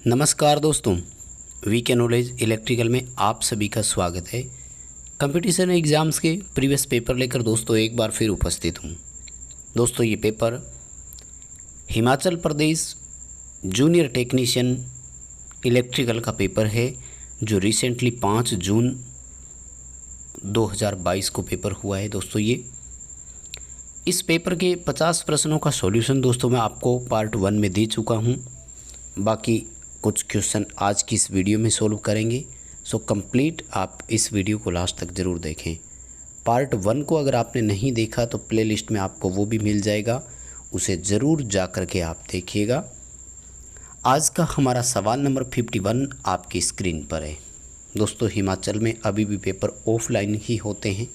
नमस्कार दोस्तों, VK knowledge electrical में आप सभी का स्वागत है। कंपटीशन एग्ज़ाम्स के प्रीवियस पेपर लेकर दोस्तों एक बार फिर उपस्थित हूँ। दोस्तों ये paper Himachal Pradesh junior technician electrical का पेपर है जो रिसेंटली 5 जून 2022 को पेपर हुआ है। दोस्तों ये इस पेपर के 50 प्रश्नों का सॉल्यूशन दोस्तों मैं आपको पार्ट 1 में दे चुका हूँ। बाकी कुछ क्वेश्चन आज की इस वीडियो में सोल्व करेंगे। सो कंप्लीट आप इस वीडियो को लास्ट तक ज़रूर देखें। पार्ट 1 को अगर आपने नहीं देखा तो प्लेलिस्ट में आपको वो भी मिल जाएगा, उसे ज़रूर जा कर के आप देखिएगा। आज का हमारा सवाल नंबर 51 आपकी स्क्रीन पर है। दोस्तों हिमाचल में अभी भी पेपर ऑफलाइन ही होते हैं।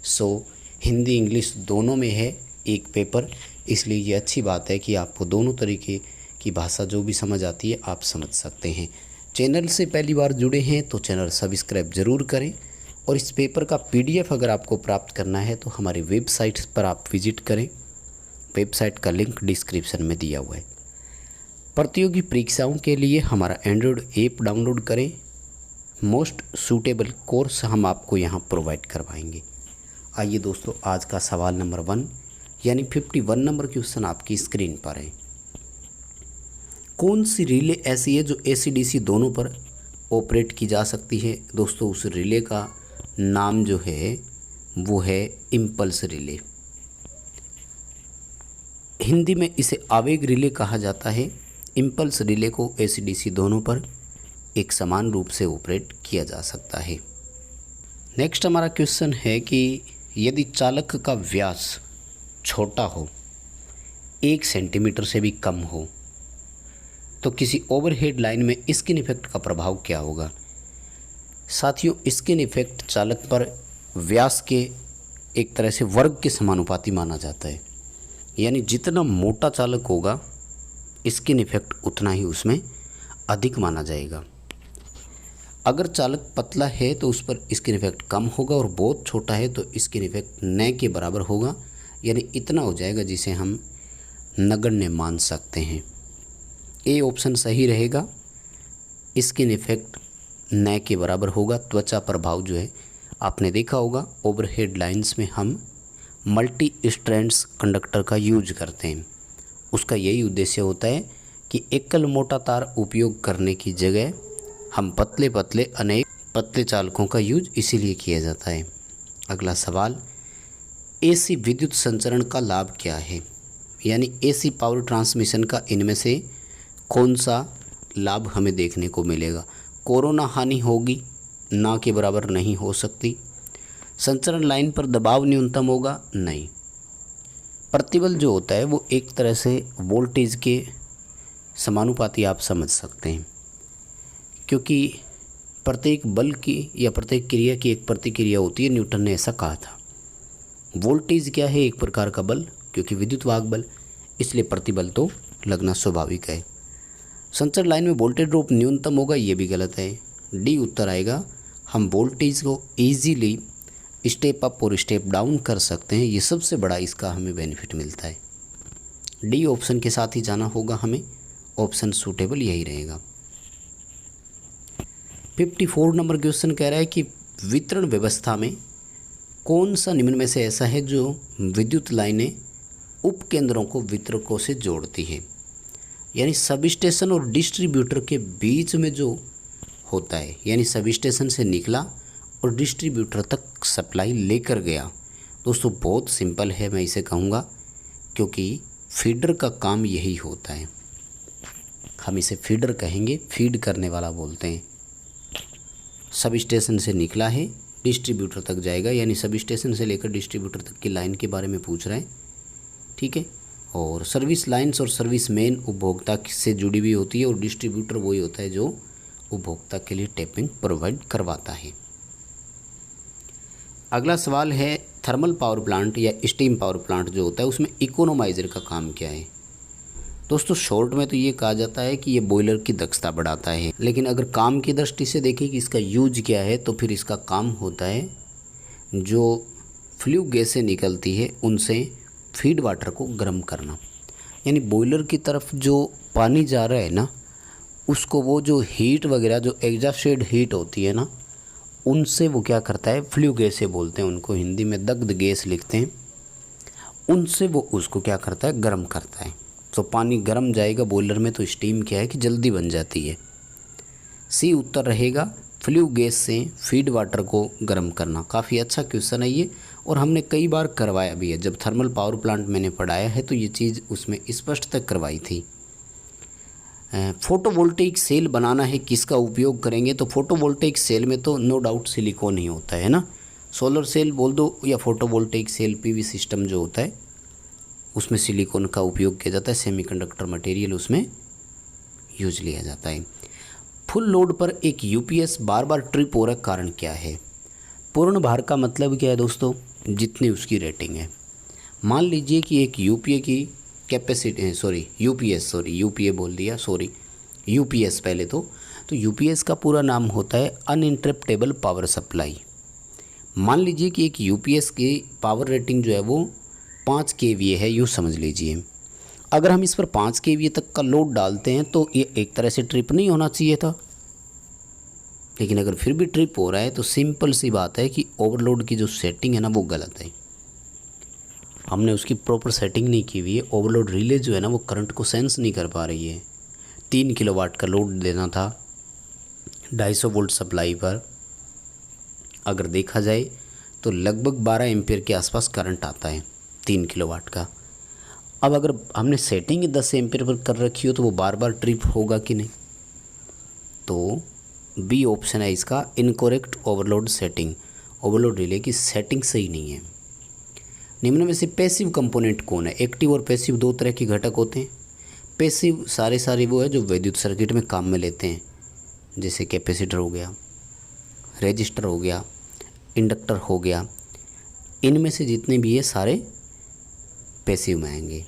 सो हिंदी इंग्लिश दोनों में है एक पेपर, इसलिए ये अच्छी बात है कि आपको दोनों तरीके की भाषा जो भी समझ आती है आप समझ सकते हैं। चैनल से पहली बार जुड़े हैं तो चैनल सब्सक्राइब ज़रूर करें और इस पेपर का पीडीएफ अगर आपको प्राप्त करना है तो हमारी वेबसाइट पर आप विजिट करें। वेबसाइट का लिंक डिस्क्रिप्शन में दिया हुआ है। प्रतियोगी परीक्षाओं के लिए हमारा एंड्रॉयड ऐप डाउनलोड करें। मोस्ट सूटेबल कोर्स हम आपको यहाँ प्रोवाइड करवाएंगे। आइए दोस्तों आज का सवाल नंबर 1 यानी 51 नंबर क्वेश्चन आपकी स्क्रीन पर है। कौन सी रिले ऐसी है जो एसी-डीसी दोनों पर ऑपरेट की जा सकती है? दोस्तों उस रिले का नाम जो है वो है इम्पल्स रिले। हिंदी में इसे आवेग रिले कहा जाता है। इम्पल्स रिले को एसी-डीसी दोनों पर एक समान रूप से ऑपरेट किया जा सकता है। नेक्स्ट हमारा क्वेश्चन है कि यदि चालक का व्यास छोटा हो, 1 सेंटीमीटर से भी कम हो, तो किसी ओवरहेड लाइन में स्किन इफेक्ट का प्रभाव क्या होगा? साथियों स्किन इफेक्ट चालक पर व्यास के एक तरह से वर्ग के समानुपाती माना जाता है, यानी जितना मोटा चालक होगा स्किन इफेक्ट उतना ही उसमें अधिक माना जाएगा। अगर चालक पतला है तो उस पर स्किन इफेक्ट कम होगा और बहुत छोटा है तो स्किन इफेक्ट न के बराबर होगा, यानी इतना हो जाएगा जिसे हम नगण्य मान सकते हैं। ए ऑप्शन सही रहेगा। स्किन इफेक्ट न के बराबर होगा। त्वचा प्रभाव जो है आपने देखा होगा ओवरहेड लाइंस में हम मल्टी स्ट्रैंड्स कंडक्टर का यूज करते हैं। उसका यही उद्देश्य होता है कि एकल मोटा तार उपयोग करने की जगह हम पतले अनेक पतले चालकों का यूज इसीलिए किया जाता है। अगला सवाल, एसी विद्युत संचरण का लाभ क्या है? यानी एसी पावर ट्रांसमिशन का इनमें से कौन सा लाभ हमें देखने को मिलेगा? कोरोना हानि होगी, ना के बराबर नहीं हो सकती। संचरण लाइन पर दबाव न्यूनतम होगा, नहीं। प्रतिबल जो होता है वो एक तरह से वोल्टेज के समानुपाती आप समझ सकते हैं, क्योंकि प्रत्येक बल की या प्रत्येक क्रिया की एक प्रतिक्रिया होती है। न्यूटन ने ऐसा कहा था। वोल्टेज क्या है? एक प्रकार का बल, क्योंकि विद्युत वाहक बल, इसलिए प्रतिबल तो लगना स्वाभाविक है। संचरण लाइन में वोल्टेज ड्रॉप न्यूनतम होगा, ये भी गलत है। डी उत्तर आएगा। हम वोल्टेज को ईजीली स्टेप अप और स्टेप डाउन कर सकते हैं, ये सबसे बड़ा इसका हमें बेनिफिट मिलता है। डी ऑप्शन के साथ ही जाना होगा हमें। ऑप्शन सूटेबल यही रहेगा। 54 नंबर क्वेश्चन कह रहा है कि वितरण व्यवस्था में कौन सा निम्न में से ऐसा है जो विद्युत लाइनें उपकेंद्रों को वितरकों से जोड़ती है? यानी सब स्टेशन और डिस्ट्रीब्यूटर के बीच में जो होता है, यानी सब स्टेशन से निकला और डिस्ट्रीब्यूटर तक सप्लाई लेकर गया। दोस्तों बहुत सिंपल है, मैं इसे कहूँगा, क्योंकि फीडर का काम यही होता है। हम इसे फीडर कहेंगे, फीड करने वाला बोलते हैं। सब स्टेशन से निकला है, डिस्ट्रीब्यूटर तक जाएगा, यानी सब स्टेशन से लेकर डिस्ट्रीब्यूटर तक की लाइन के बारे में पूछ रहे हैं, ठीक है। और सर्विस लाइंस और सर्विस मेन उपभोक्ता से जुड़ी हुई होती है और डिस्ट्रीब्यूटर वही होता है जो उपभोक्ता के लिए टैपिंग प्रोवाइड करवाता है। अगला सवाल है, थर्मल पावर प्लांट या स्टीम पावर प्लांट जो होता है उसमें इकोनोमाइज़र का काम क्या है? दोस्तों शॉर्ट में तो ये कहा जाता है कि ये बॉयलर की दक्षता बढ़ाता है, लेकिन अगर काम की दृष्टि से देखें कि इसका यूज क्या है तो फिर इसका काम होता है जो फ्लू गैसें निकलती है उनसे फीड वाटर को गर्म करना। यानी बॉयलर की तरफ जो पानी जा रहा है ना, उसको वो जो हीट वगैरह जो एग्जॉस्टेड हीट होती है ना, उनसे वो क्या करता है, फ्लू गैसें बोलते हैं उनको, हिंदी में दग्ध गैस लिखते हैं, उनसे वो उसको क्या करता है, गर्म करता है। तो पानी गर्म जाएगा बॉयलर में तो स्टीम क्या है कि जल्दी बन जाती है। सी उत्तर रहेगा, फ्लू गैस से फीड वाटर को गर्म करना। काफ़ी अच्छा क्वेश्चन है ये, और हमने कई बार करवाया भी है। जब थर्मल पावर प्लांट मैंने पढ़ाया है तो ये चीज़ उसमें स्पष्ट तक करवाई थी। फोटोवोल्टेइक सेल बनाना है, किसका उपयोग करेंगे, तो फोटोवोल्टेइक सेल में तो नो डाउट सिलिकॉन ही होता है ना। सोलर सेल बोल दो या फोटोवोल्टेइक सेल, पीवी सिस्टम जो होता है उसमें सिलिकॉन का उपयोग किया जाता है। सेमीकंडक्टर मटेरियल उसमें यूज लिया जाता है। फुल लोड पर एक यूपीएस बार बार ट्रिप हो रहा, कारण क्या है। पूर्ण भार का मतलब क्या है दोस्तों, जितनी उसकी रेटिंग है। मान लीजिए कि एक यूपीए की कैपेसिटी, यूपीएस पहले तो यूपीएस का पूरा नाम होता है अनइंटरप्टेबल पावर सप्लाई। मान लीजिए कि एक यूपीएस की पावर रेटिंग जो है वो 5 केवीए है, यूँ समझ लीजिए। अगर हम इस पर 5 केवीए तक का लोड डालते हैं तो ये एक तरह से ट्रिप नहीं होना चाहिए था, लेकिन अगर फिर भी ट्रिप हो रहा है तो सिंपल सी बात है कि ओवरलोड की जो सेटिंग है ना वो गलत है। हमने उसकी प्रॉपर सेटिंग नहीं की हुई है। ओवरलोड रिले जो है ना वो करंट को सेंस नहीं कर पा रही है। 3 किलोवाट का लोड देना था 250 वोल्ट सप्लाई पर, अगर देखा जाए तो लगभग 12 एम्पियर के आसपास करंट आता है 3 किलोवाट का। अब अगर हमने सेटिंग 10 एम्पियर पर कर रखी हो तो वो बार बार ट्रिप होगा कि नहीं, तो बी ऑप्शन है इसका, incorrect overload setting. Overload relay की सेटिंग सही नहीं है। निम्न में से पैसिव कंपोनेंट कौन है। एक्टिव और पैसिव दो तरह के घटक होते हैं। पैसिव सारे वो है जो विद्युत सर्किट में काम में लेते हैं, जैसे कैपेसिटर हो गया, रेजिस्टर हो गया, इंडक्टर हो गया। इनमें से जितने भी है सारे पैसिव में आएंगे।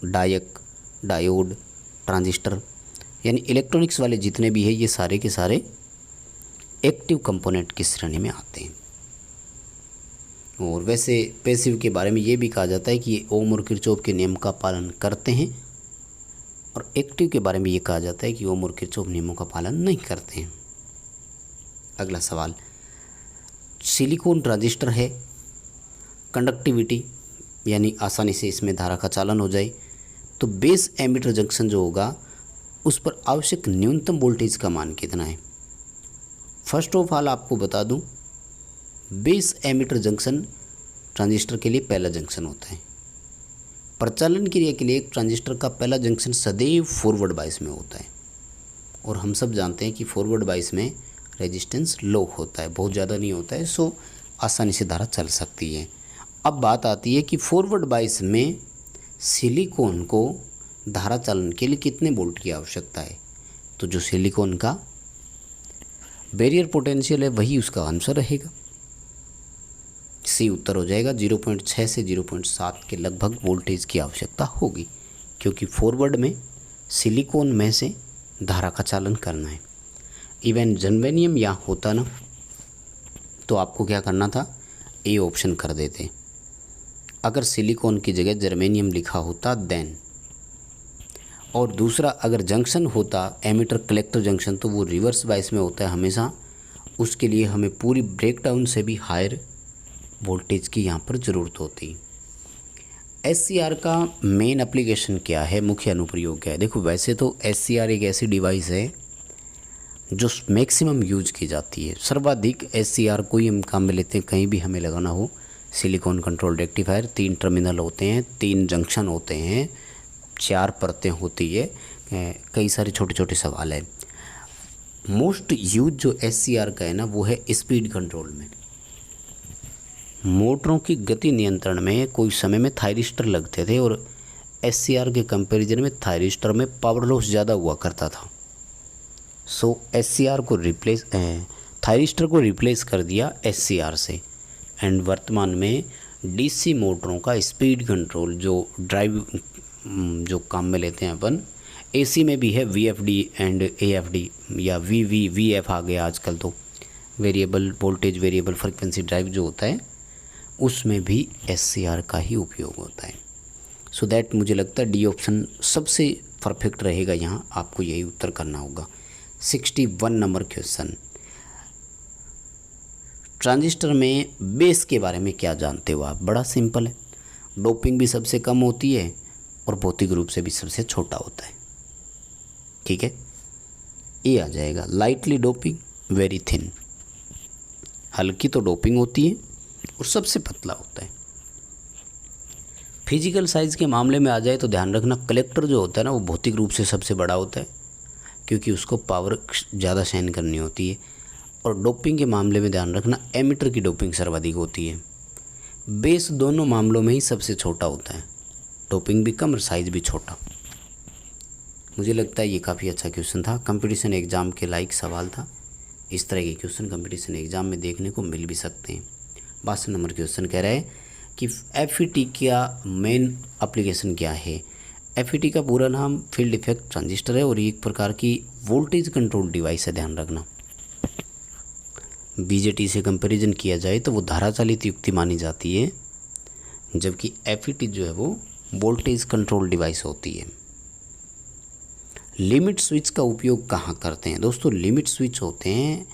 डायक, डायोड, ट्रांजिस्टर, यानी इलेक्ट्रॉनिक्स वाले जितने भी है ये सारे के सारे एक्टिव कंपोनेंट की श्रेणी में आते हैं। और वैसे पैसिव के बारे में ये भी कहा जाता है कि ये ओम और किरचॉफ के नियम का पालन करते हैं, और एक्टिव के बारे में ये कहा जाता है कि ओम और किरचॉफ नियमों का पालन नहीं करते हैं। अगला सवाल, सिलिकॉन ट्रांजिस्टर है, कंडक्टिविटी यानी आसानी से इसमें धारा का चालन हो जाए, तो बेस एमिटर जंक्शन जो होगा उस पर आवश्यक न्यूनतम वोल्टेज का मान कितना है। फर्स्ट ऑफ ऑल आपको बता दूं, बेस एमिटर जंक्शन ट्रांजिस्टर के लिए पहला जंक्शन होता है। प्रचालन क्रिया के लिए एक ट्रांजिस्टर का पहला जंक्शन सदैव फॉरवर्ड बायस में होता है, और हम सब जानते हैं कि फॉरवर्ड बायस में रेजिस्टेंस लो होता है, बहुत ज़्यादा नहीं होता है, सो आसानी से धारा चल सकती है। अब बात आती है कि फॉरवर्ड बायस में सिलिकॉन को धारा चालन के लिए कितने वोल्ट की आवश्यकता है, तो जो सिलिकॉन का बैरियर पोटेंशियल है वही उसका आंसर रहेगा। सी उत्तर हो जाएगा। 0.6 से 0.7 के लगभग वोल्टेज की आवश्यकता होगी, क्योंकि फॉरवर्ड में सिलिकॉन में से धारा का चालन करना है। इवन जर्मेनियम यहाँ होता ना तो आपको क्या करना था, ए ऑप्शन कर देते। अगर सिलिकॉन की जगह जर्मेनियम लिखा होता देन, और दूसरा अगर जंक्शन होता एमिटर कलेक्टर जंक्शन तो वो रिवर्स बायस में होता है हमेशा, उसके लिए हमें पूरी ब्रेकडाउन से भी हायर वोल्टेज की यहाँ पर ज़रूरत होती। SCR का मेन एप्लीकेशन क्या है, मुख्य अनुप्रयोग क्या है। देखो वैसे तो SCR एक ऐसी डिवाइस है जो मैक्सिमम यूज की जाती है। सर्वाधिक SCR को ही हम काम में लेते हैं कहीं भी हमें लगाना हो। सिलिकॉन कंट्रोल रेक्टिफायर, 3 टर्मिनल होते हैं, 3 जंक्शन होते हैं, 4 परतें होती है, कई सारे छोटे छोटे सवाल है। मोस्ट यूज जो SCR का है ना वो है स्पीड कंट्रोल में। मोटरों की गति नियंत्रण में कोई समय में थायरिस्टर लगते थे, और SCR के कंपैरिजन में थायरिस्टर में पावर लॉस ज़्यादा हुआ करता था। सो SCR को रिप्लेस थायरिस्टर को रिप्लेस कर दिया SCR से, एंड वर्तमान में DC मोटरों का स्पीड कंट्रोल जो ड्राइव जो काम में लेते हैं अपन, AC में भी है VFD एंड AFD या VF आ गया आजकल, तो variable voltage variable frequency drive जो होता है उसमें भी SCR का ही उपयोग होता है। सो दैट मुझे लगता है डी ऑप्शन सबसे परफेक्ट रहेगा, यहाँ आपको यही उत्तर करना होगा। 61 नंबर क्वेश्चन, ट्रांजिस्टर में बेस के बारे में क्या जानते हो आप? बड़ा सिंपल है, डोपिंग भी सबसे कम होती है और भौतिक रूप से भी सबसे छोटा होता है। ठीक है, ये आ जाएगा। लाइटली डोपिंग, वेरी थिन, हल्की तो डोपिंग होती है और सबसे पतला होता है। फिजिकल साइज़ के मामले में आ जाए तो ध्यान रखना, कलेक्टर जो होता है ना वो भौतिक रूप से सबसे बड़ा होता है क्योंकि उसको पावर ज़्यादा सहन करनी होती है। और डोपिंग के मामले में ध्यान रखना, एमिटर की डोपिंग सर्वाधिक होती है। बेस दोनों मामलों में ही सबसे छोटा होता है, डोपिंग भी कम और साइज़ भी छोटा। मुझे लगता है ये काफ़ी अच्छा क्वेश्चन था, कंपटीशन एग्ज़ाम के लायक सवाल था। इस तरह के क्वेश्चन कंपटीशन एग्ज़ाम में देखने को मिल भी सकते हैं। 62 नंबर क्वेश्चन कह रहा है कि FET का मेन एप्लीकेशन क्या है? FET का पूरा नाम फील्ड इफेक्ट ट्रांजिस्टर है और ये एक प्रकार की वोल्टेज कंट्रोल डिवाइस है, ध्यान रखना। BJT से कंपैरिजन किया जाए तो वो धारा चालित युक्ति मानी जाती है, जबकि FET जो है वो वोल्टेज कंट्रोल डिवाइस होती है। लिमिट स्विच का उपयोग कहाँ करते हैं? दोस्तों लिमिट स्विच होते हैं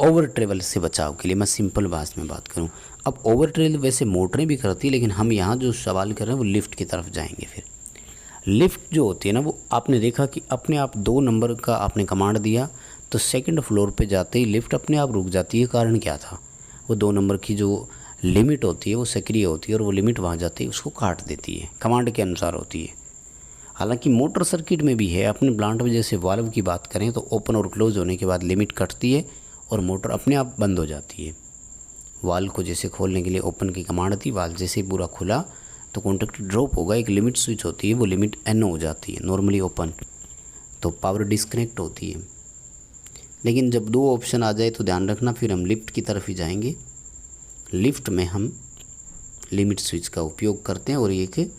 ओवर ट्रेवल से बचाव के लिए। मैं सिंपल भाषा में बात करूं, अब ओवर ट्रेवल वैसे मोटरें भी करती है, लेकिन हम यहाँ जो सवाल कर रहे हैं वो लिफ्ट की तरफ जाएंगे। फिर लिफ्ट जो होती है ना, वो आपने देखा कि अपने आप 2 नंबर का आपने कमांड दिया तो सेकंड फ्लोर पे जाते ही लिफ्ट अपने आप रुक जाती है। कारण क्या था? वो 2 नंबर की जो लिमिट होती है वो सक्रिय होती है और वो लिमिट वहाँ जाते ही उसको काट देती है, कमांड के अनुसार होती है। हालांकि मोटर सर्किट में भी है, अपने प्लांट में जैसे वाल्व की बात करें तो ओपन और क्लोज होने के बाद लिमिट कटती है और मोटर अपने आप बंद हो जाती है। वाल्व को जैसे खोलने के लिए ओपन की कमांड थी, वाल्व जैसे ही पूरा खुला तो कॉन्टैक्ट ड्रॉप होगा, एक लिमिट स्विच होती है, वो लिमिट एन हो जाती है नॉर्मली ओपन, तो पावर डिस्कनेक्ट होती है। लेकिन जब 2 ऑप्शन आ जाए तो ध्यान रखना फिर हम लिफ्ट की तरफ ही जाएंगे। लिफ्ट में हम लिमिट स्विच का उपयोग करते हैं और ये कि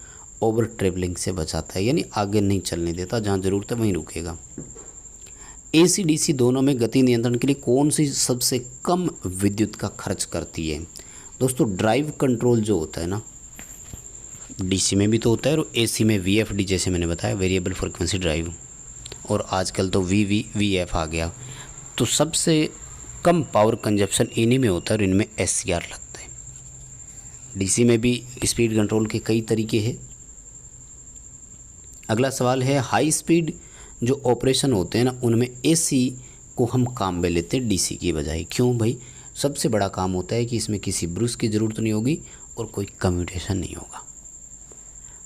ओवर ट्रेवलिंग से बचाता है, यानी आगे नहीं चलने देता, जहाँ ज़रूरत है वहीं रुकेगा। AC DC दोनों में गति नियंत्रण के लिए कौन सी सबसे कम विद्युत का खर्च करती है? दोस्तों ड्राइव कंट्रोल जो होता है ना, DC में भी तो होता है और AC में VFD जैसे मैंने बताया, वेरिएबल फ्रिक्वेंसी ड्राइव, और आजकल तो VF आ गया, तो सबसे कम पावर कंजप्शन इन्हीं में होता है और इनमें SCR लगता है। DC में भी स्पीड कंट्रोल के कई तरीके हैं। अगला सवाल है, हाई स्पीड जो ऑपरेशन होते हैं ना उनमें AC को हम काम में लेते हैं DC की बजाय। क्यों भाई? सबसे बड़ा काम होता है कि इसमें किसी ब्रूस की ज़रूरत नहीं होगी और कोई कम्यूटेशन नहीं होगा,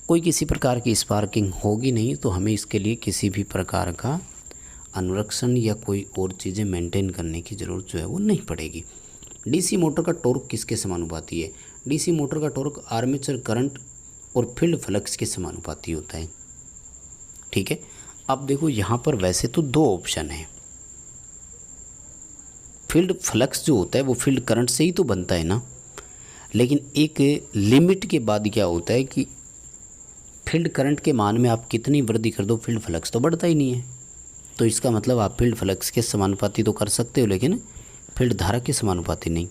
कोई किसी प्रकार की स्पार्किंग होगी नहीं, तो हमें इसके लिए किसी भी प्रकार का अनुरक्षण या कोई और चीज़ें मेंटेन करने की ज़रूरत जो है वो नहीं पड़ेगी। DC मोटर का टॉर्क किसके समानुपाती है? DC मोटर का टॉर्क आर्मेचर करंट और फील्ड फ्लक्स के समानुपाती होता है। ठीक है, अब देखो यहाँ पर वैसे तो 2 ऑप्शन हैं। फील्ड फ्लक्स जो होता है वो फील्ड करंट से ही तो बनता है ना, लेकिन एक लिमिट के बाद क्या होता है कि फील्ड करंट के मान में आप कितनी वृद्धि कर दो, फील्ड फ्लक्स तो बढ़ता ही नहीं है। तो इसका मतलब आप फील्ड फ्लक्स के समानुपाती तो कर सकते हो, लेकिन फील्ड धारा के समानुपाती नहीं।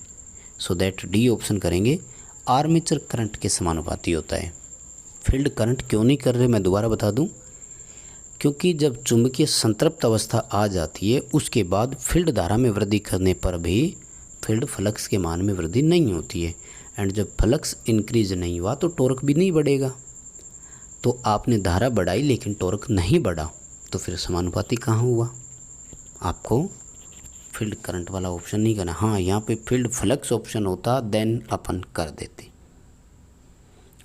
सो दैट डी ऑप्शन करेंगे, आर्मेचर करंट के समानुपाती होता है। फील्ड करंट क्यों नहीं कर रहे, मैं दोबारा बता दूं, क्योंकि जब चुंबकीय संतृप्त अवस्था आ जाती है उसके बाद फील्ड धारा में वृद्धि करने पर भी फील्ड फ्लक्स के मान में वृद्धि नहीं होती है। एंड जब फ्लक्स इंक्रीज नहीं हुआ तो टॉर्क भी नहीं बढ़ेगा। तो आपने धारा बढ़ाई लेकिन टॉर्क नहीं बढ़ा, तो फिर समानुपाती कहाँ हुआ? आपको फील्ड करंट वाला ऑप्शन नहीं करना। हाँ, यहाँ पे फील्ड फ्लक्स ऑप्शन होता देन अपन कर देते।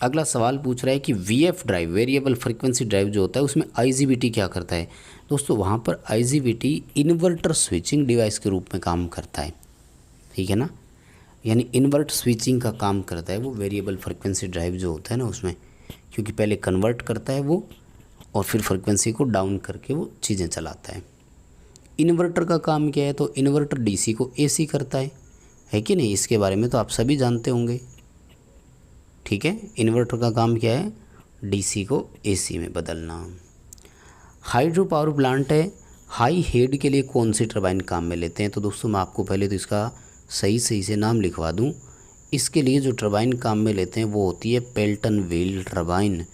अगला सवाल पूछ रहा है कि VF drive, variable frequency drive जो होता है उसमें IGBT क्या करता है? दोस्तों वहाँ पर IGBT इन्वर्टर स्विचिंग डिवाइस के रूप में काम करता है। ठीक है ना, यानी इन्वर्ट स्विचिंग का काम करता है वो वेरिएबल फ्रीक्वेंसी ड्राइव जो होता है ना उसमें, क्योंकि पहले कन्वर्ट करता है वो और फिर फ्रीक्वेंसी को डाउन करके वो चीज़ें चलाता है। इन्वर्टर का काम क्या है? तो इन्वर्टर DC को AC करता है कि नहीं? इसके बारे में तो आप सभी जानते होंगे। ठीक है, इन्वर्टर का काम क्या है? DC को AC में बदलना। हाइड्रो पावर प्लांट है, हाई हेड के लिए कौन सी टरबाइन काम में लेते हैं? तो दोस्तों मैं आपको पहले तो इसका सही से नाम लिखवा दूं। इसके लिए जो टरबाइन काम में लेते हैं वो होती है पेल्टन व्हील टरबाइन,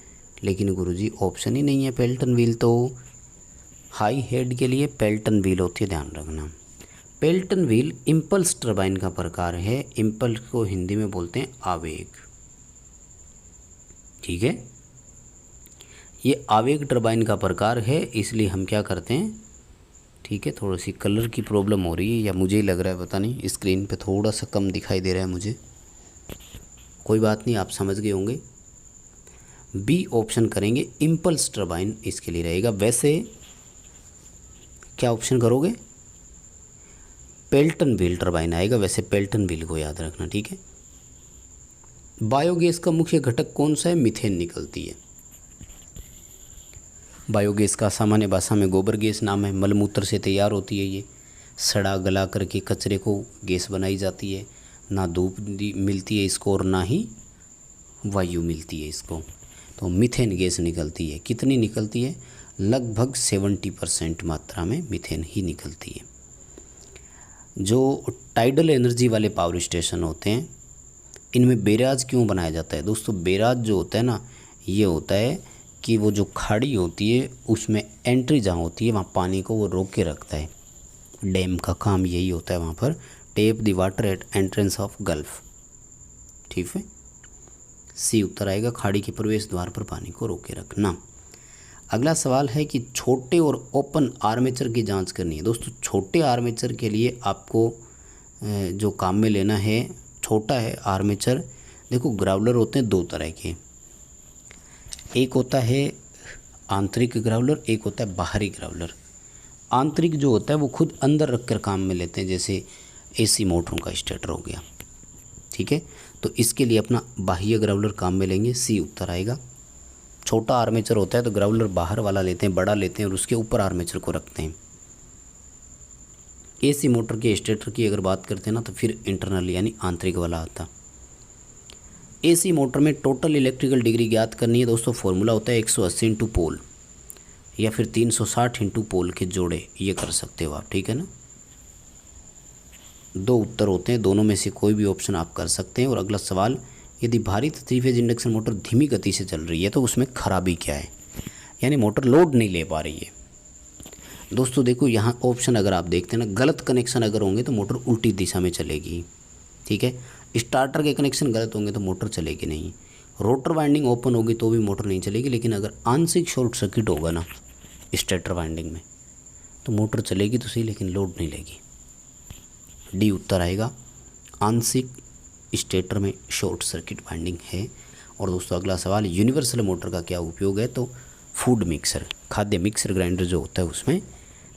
लेकिन गुरुजी ऑप्शन ही नहीं है पेल्टन व्हील। तो हाई हेड के लिए पेल्टन व्हील होती है, ध्यान रखना। पेल्टन व्हील इम्पल्स टरबाइन का प्रकार है। इम्पल्स को हिंदी में बोलते हैं आवेग, ठीक है। ये आवेग टरबाइन का प्रकार है, इसलिए हम क्या करते हैं, ठीक है। थोड़ी सी कलर की प्रॉब्लम हो रही है या मुझे ही लग रहा है, पता नहीं, स्क्रीन पे थोड़ा सा कम दिखाई दे रहा है मुझे, कोई बात नहीं, आप समझ गए होंगे। बी ऑप्शन करेंगे, इम्पल्स टरबाइन इसके लिए रहेगा। वैसे क्या ऑप्शन करोगे, पेल्टन व्हील टरबाइन आएगा। वैसे पेल्टन व्हील को याद रखना, ठीक है। बायोगैस का मुख्य घटक कौन सा है, मीथेन निकलती है। बायोगैस का सामान्य भाषा में गोबर गैस नाम है। मलमूत्र से तैयार होती है ये, सड़ा गला करके कचरे को गैस बनाई जाती है। ना धूप मिलती है इसको और ना ही वायु मिलती है इसको। तो मीथेन गैस निकलती है। कितनी निकलती है, लगभग 70% मात्रा में मीथेन ही निकलती है। जो टाइडल एनर्जी वाले पावर स्टेशन होते हैं, इनमें बैराज क्यों बनाया जाता है दोस्तों। बैराज जो होता है ना, ये होता है कि वो जो खाड़ी होती है उसमें एंट्री जहाँ होती है वहाँ पानी को वो रोक के रखता है। डैम का काम यही होता है वहाँ पर, tape the water at entrance of gulf, ठीक है। सी उत्तर आएगा, खाड़ी के प्रवेश द्वार पर पानी को रोके रखना। अगला सवाल है कि छोटे और ओपन आर्मेचर की जांच करनी है। दोस्तों छोटे आर्मेचर के लिए आपको जो काम में लेना है, छोटा है आर्मेचर, देखो ग्राउलर होते हैं दो तरह के, एक होता है आंतरिक ग्राउलर, एक होता है बाहरी ग्राउलर। आंतरिक जो होता है वो खुद अंदर रखकर काम में लेते हैं, जैसे एसी मोटरों का स्टार्टर हो गया, ठीक है। तो इसके लिए अपना बाह्य ग्राउलर काम में लेंगे, सी उत्तर आएगा। छोटा आर्मेचर होता है तो ग्राउलर बाहर वाला लेते हैं, बड़ा लेते हैं और उसके ऊपर आर्मेचर को रखते हैं। एसी मोटर के स्टार्टर की अगर बात करते हैं ना तो फिर इंटरनल यानी आंतरिक वाला आता। एसी मोटर में टोटल इलेक्ट्रिकल डिग्री ज्ञात करनी है दोस्तों। फॉर्मूला होता है 180 इंटू पोल या फिर 360 इंटू पोल के जोड़े, ये कर सकते हो आप, ठीक है ना। दो उत्तर होते हैं, दोनों में से कोई भी ऑप्शन आप कर सकते हैं। और अगला सवाल, यदि भारित 3 फेज इंडक्शन मोटर धीमी गति से चल रही है तो उसमें खराबी क्या है, यानी मोटर लोड नहीं ले पा रही है। दोस्तों देखो यहाँ ऑप्शन अगर आप देखते हैं ना, गलत कनेक्शन अगर होंगे तो मोटर उल्टी दिशा में चलेगी, ठीक है। स्टार्टर के कनेक्शन गलत होंगे तो मोटर चलेगी नहीं। रोटर वाइंडिंग ओपन होगी तो भी मोटर नहीं चलेगी, लेकिन अगर आंशिक शॉर्ट सर्किट होगा ना स्टार्टर वाइंडिंग में तो मोटर चलेगी तो सही, लेकिन लोड नहीं लेगी। डी उत्तर आएगा, आंशिक स्टेटर में शॉर्ट सर्किट वाइंडिंग है। और दोस्तों अगला सवाल, यूनिवर्सल मोटर का क्या उपयोग है, तो फूड मिक्सर, खाद्य मिक्सर ग्राइंडर जो होता है उसमें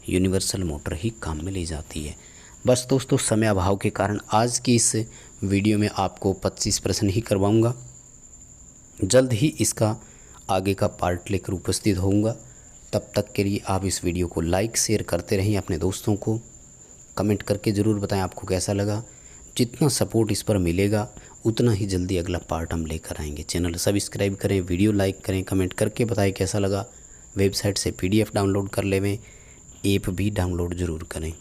यूनिवर्सल मोटर ही काम में ली जाती है। बस दोस्तों समय अभाव के कारण आज की इस वीडियो में आपको 25 प्रश्न ही करवाऊँगा। जल्द ही इसका आगे का पार्ट लेकर उपस्थित होऊंगा। तब तक के लिए आप इस वीडियो को लाइक शेयर करते रहें, अपने दोस्तों को कमेंट करके ज़रूर बताएं आपको कैसा लगा। जितना सपोर्ट इस पर मिलेगा उतना ही जल्दी अगला पार्ट हम लेकर आएंगे। चैनल सब्सक्राइब करें, वीडियो लाइक करें, कमेंट करके बताएं कैसा लगा। वेबसाइट से PDF डाउनलोड कर लेवें, ऐप भी डाउनलोड ज़रूर करें।